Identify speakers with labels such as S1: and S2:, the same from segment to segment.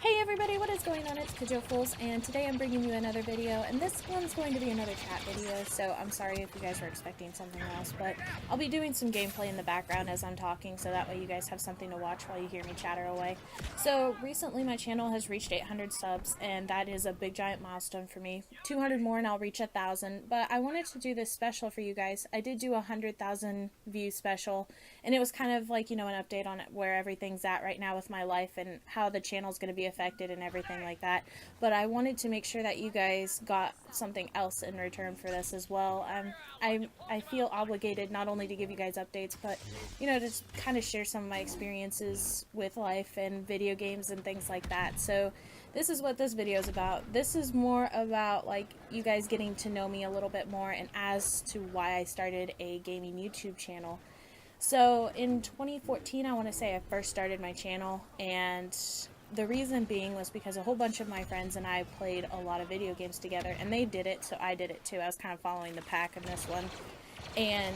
S1: Hey everybody, what is going on? It's Kujo, and today I'm bringing you another video, and this one's going to be another chat video, so I'm sorry if you guys were expecting something else, but I'll be doing some gameplay in the background as I'm talking, so that way you guys have something to watch while you hear me chatter away. So, recently my channel has reached 800 subs, and that is a big giant milestone for me. 200 more and I'll reach 1,000, but I wanted to do this special for you guys. I did do a 100,000 view special, and it was kind of like, an update on where everything's at right now with my life and how the channel's going to be affected and everything like that. But I wanted to make sure that you guys got something else in return for this as well. I feel obligated not only to give you guys updates, but, just kind of share some of my experiences with life and video games and things like that. So this is what this video is about. This is more about, like, you guys getting to know me a little bit more and as to why I started a gaming YouTube channel. So in 2014, I want to say I first started my channel, and the reason being was because a whole bunch of my friends and I played a lot of video games together, and they did it, so I did it too. I was kind of following the pack in this one, and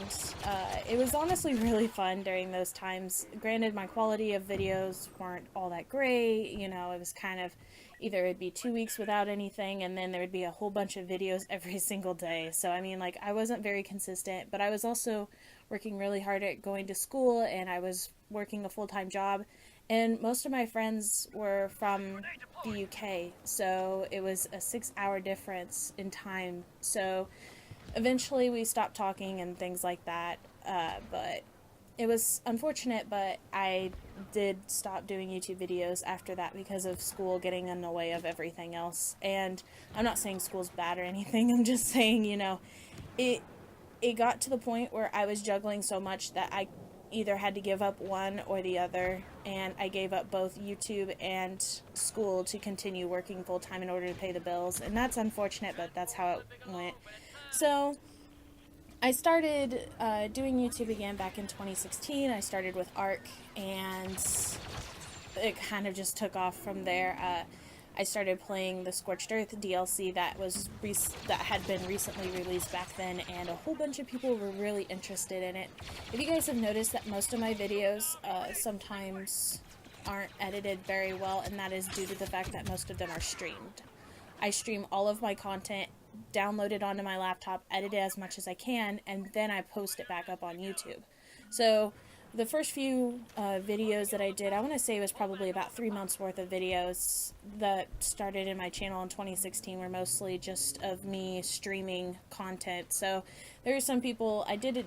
S1: it was honestly really fun during those times. Granted, my quality of videos weren't all that great, it was kind of either it'd be 2 weeks without anything, and then there would be a whole bunch of videos every single day. So I mean, like, I wasn't very consistent, but I was also working really hard at going to school, and I was working a full-time job, and most of my friends were from the UK, so it was a 6-hour difference in time. So eventually we stopped talking and things like that, but it was unfortunate, but I did stop doing YouTube videos after that because of school getting in the way of everything else. And I'm not saying school's bad or anything, I'm just saying, it got to the point where I was juggling so much that I either had to give up one or the other, and I gave up both YouTube and school to continue working full-time in order to pay the bills, and that's unfortunate, but that's how it went. So I started doing YouTube again back in 2016. I started with Ark, and it kind of just took off from there. I started playing the Scorched Earth DLC that had been recently released back then, and a whole bunch of people were really interested in it. If you guys have noticed that most of my videos sometimes aren't edited very well, and that is due to the fact that most of them are streamed. I stream all of my content, download it onto my laptop, edit it as much as I can, and then I post it back up on YouTube. So the first few videos that I did, I want to say it was probably about 3 months worth of videos that started in my channel in 2016 were mostly just of me streaming content. So there were some people, I did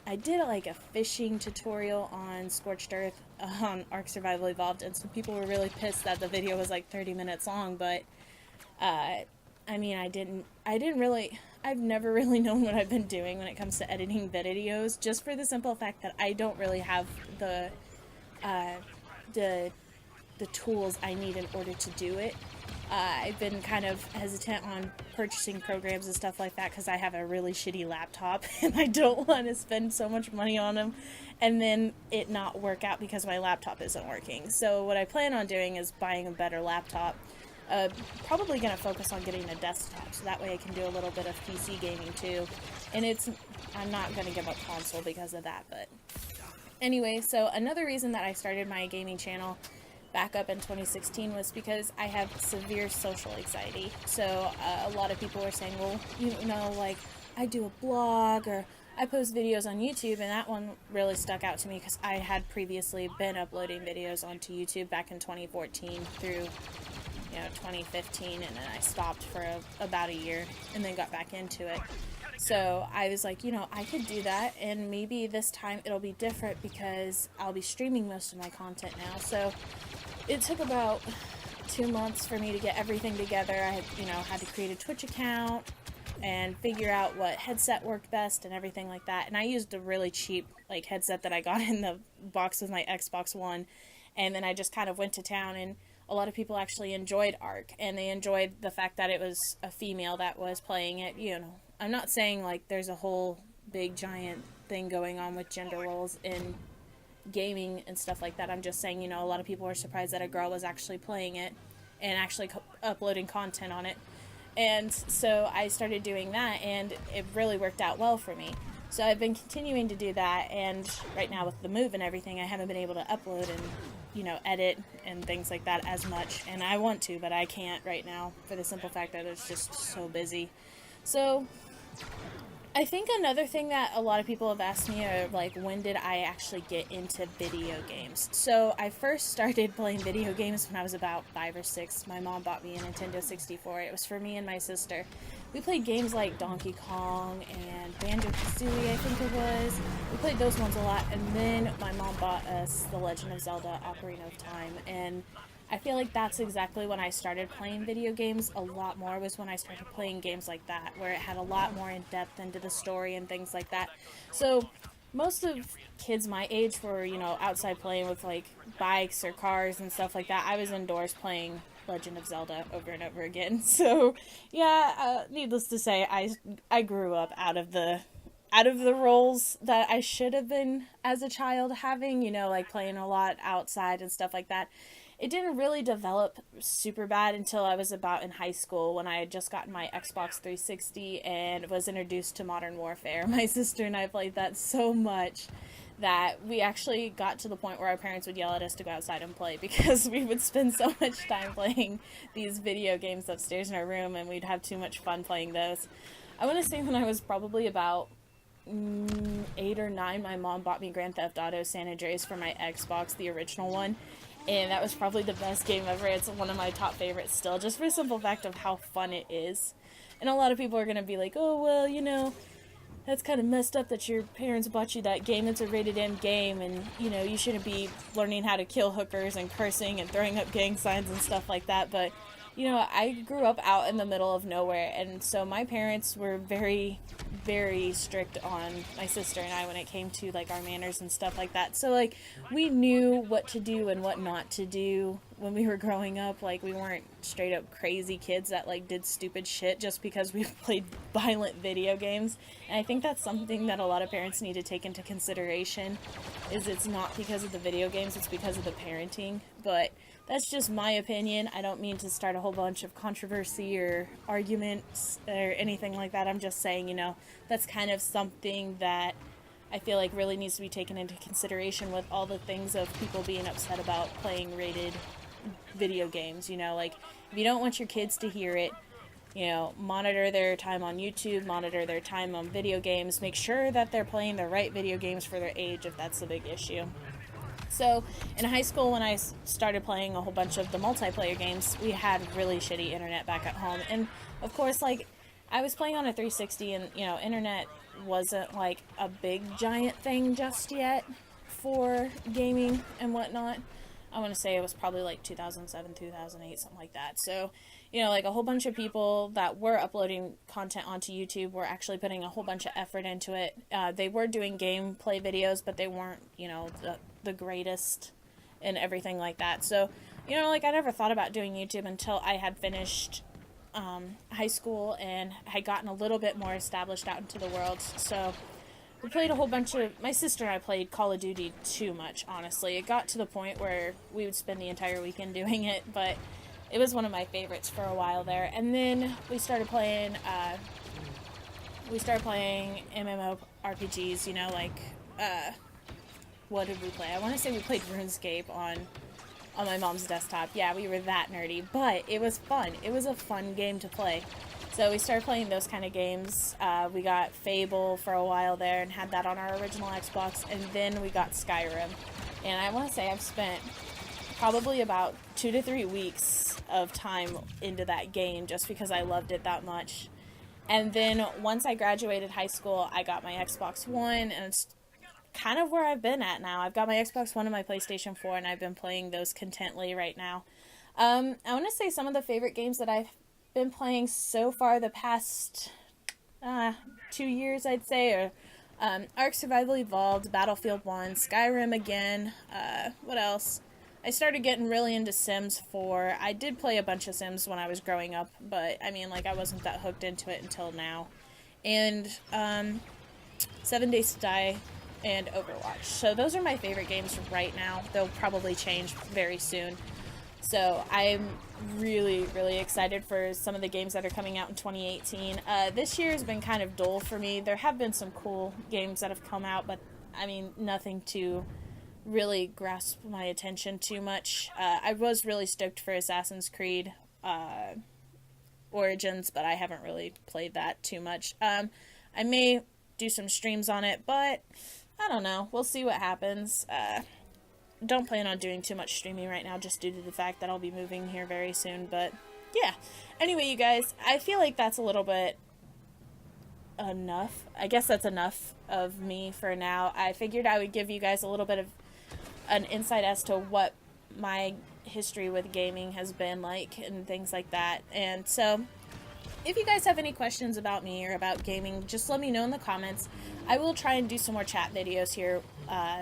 S1: like a fishing tutorial on Scorched Earth on Ark Survival Evolved, and some people were really pissed that the video was like 30 minutes long, but I mean, I've never really known what I've been doing when it comes to editing videos, just for the simple fact that I don't really have the tools I need in order to do it. I've been kind of hesitant on purchasing programs and stuff like that because I have a really shitty laptop, and I don't want to spend so much money on them and then it not work out because my laptop isn't working. So what I plan on doing is buying a better laptop. Probably going to focus on getting a desktop, so that way I can do a little bit of PC gaming too. And I'm not going to give up console because of that, but anyway, so another reason that I started my gaming channel back up in 2016 was because I have severe social anxiety. So a lot of people were saying, well, like, I do a blog or I post videos on YouTube, and that one really stuck out to me because I had previously been uploading videos onto YouTube back in 2014 through 2015, and then I stopped for about a year and then got back into it. So I was like, I could do that, and maybe this time it'll be different because I'll be streaming most of my content now. So it took about 2 months for me to get everything together. I had to create a Twitch account and figure out what headset worked best and everything like that. And I used a really cheap headset that I got in the box with my Xbox One, and then I just kind of went to town, and a lot of people actually enjoyed Ark, and they enjoyed the fact that it was a female that was playing it. I'm not saying like there's a whole big giant thing going on with gender roles in gaming and stuff like that. I'm just saying, a lot of people were surprised that a girl was actually playing it and actually uploading content on it. And so I started doing that, and it really worked out well for me. So I've been continuing to do that, and right now with the move and everything, I haven't been able to upload in you know, edit and things like that as much. And I want to, but I can't right now for the simple fact that it's just so busy. So I think another thing that a lot of people have asked me are like, when did I actually get into video games? So I first started playing video games when I was about 5 or 6. My mom bought me a Nintendo 64. It was for me and my sister. We played games like Donkey Kong and Banjo-Kazooie, I think it was. We played those ones a lot, and then my mom bought us The Legend of Zelda: Ocarina of Time, and I feel like that's exactly when I started playing video games a lot more, was when I started playing games like that, where it had a lot more in depth into the story and things like that. So most of kids my age were, you know, outside playing with like bikes or cars and stuff like that. I was indoors playing Legend of Zelda over and over again. So yeah, needless to say, I grew up out of the roles that I should have been as a child having, you know, like playing a lot outside and stuff like that. It didn't really develop super bad until I was about in high school, when I had just gotten my Xbox 360 and was introduced to Modern Warfare. My sister and I played that so much that we actually got to the point where our parents would yell at us to go outside and play, because we would spend so much time playing these video games upstairs in our room, and we'd have too much fun playing those. I want to say when I was probably about 8 or 9, my mom bought me Grand Theft Auto San Andreas for my Xbox, the original one. And that was probably the best game ever. It's one of my top favorites still, just for the simple fact of how fun it is. And a lot of people are going to be like, oh, well, you know, that's kind of messed up that your parents bought you that game. It's a rated M game, and, you know, you shouldn't be learning how to kill hookers and cursing and throwing up gang signs and stuff like that. But, you know, I grew up out in the middle of nowhere, and so my parents were very, very strict on my sister and I when it came to, like, our manners and stuff like that. So, like, we knew what to do and what not to do when we were growing up. Like, we weren't straight up crazy kids that, like, did stupid shit just because we played violent video games. And I think that's something that a lot of parents need to take into consideration, is it's not because of the video games, it's because of the parenting. But that's just my opinion. I don't mean to start a whole bunch of controversy or arguments or anything like that. I'm just saying, you know, that's kind of something that I feel like really needs to be taken into consideration with all the things of people being upset about playing rated video games. You know, like, if you don't want your kids to hear it, you know, monitor their time on YouTube, monitor their time on video games, make sure that they're playing the right video games for their age, if that's the big issue. So, in high school, when I started playing a whole bunch of the multiplayer games, we had really shitty internet back at home. And, of course, like, I was playing on a 360, and, you know, internet wasn't, like, a big, giant thing just yet for gaming and whatnot. I want to say it was probably, like, 2007, 2008, something like that. So, you know, like, a whole bunch of people that were uploading content onto YouTube were actually putting a whole bunch of effort into it. They were doing gameplay videos, but they weren't, you know, the greatest and everything like that. So, you know, like, I never thought about doing YouTube until I had finished high school and had gotten a little bit more established out into the world. So we played a whole bunch of, my sister and I played Call of Duty too much, honestly. It got to the point where we would spend the entire weekend doing it, but it was one of my favorites for a while there. And then we started playing MMORPGs, you know, like, what did we play? I want to say we played RuneScape on my mom's desktop. Yeah, we were that nerdy, but it was fun. It was a fun game to play. So we started playing those kind of games. We got Fable for a while there and had that on our original Xbox, and then we got Skyrim. And I want to say I've spent probably about 2 to 3 weeks of time into that game just because I loved it that much. And then once I graduated high school, I got my Xbox One, and it's kind of where I've been at now. I've got my Xbox One and my PlayStation 4, and I've been playing those contently right now. I want to say some of the favorite games that I've been playing so far the past 2 years, I'd say, are Ark Survival Evolved, Battlefield 1, Skyrim again, what else? I started getting really into Sims 4. I did play a bunch of Sims when I was growing up, but, I mean, like, I wasn't that hooked into it until now. And, 7 Days to Die and Overwatch. So those are my favorite games right now. They'll probably change very soon. So I'm really, really excited for some of the games that are coming out in 2018. This year has been kind of dull for me. There have been some cool games that have come out, but I mean, nothing too really grasped my attention too much. I was really stoked for Assassin's Creed Origins, but I haven't really played that too much. I may do some streams on it, but I don't know. We'll see what happens. Don't plan on doing too much streaming right now, just due to the fact that I'll be moving here very soon, but yeah. Anyway, you guys, I feel like that's a little bit enough. I guess that's enough of me for now. I figured I would give you guys a little bit of an insight as to what my history with gaming has been like and things like that. And so if you guys have any questions about me or about gaming, just let me know in the comments. I will try and do some more chat videos here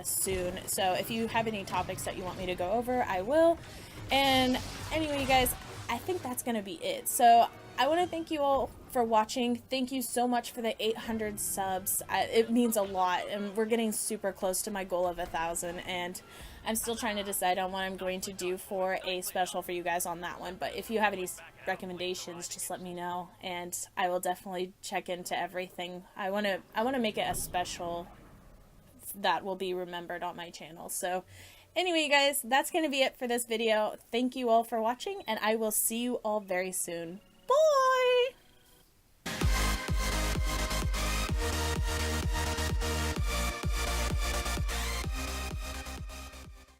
S1: soon. So if you have any topics that you want me to go over, I will. And anyway, you guys, I think that's going to be it. So I want to thank you all for watching. Thank you so much for the 800 subs. It means a lot, and we're getting super close to my goal of 1,000, and I'm still trying to decide on what I'm going to do for a special for you guys on that one. But if you have any recommendations, just let me know, and I will definitely check into everything. I want to make it a special that will be remembered on my channel. So anyway, you guys, that's going to be it for this video. Thank you all for watching, and I will see you all very soon.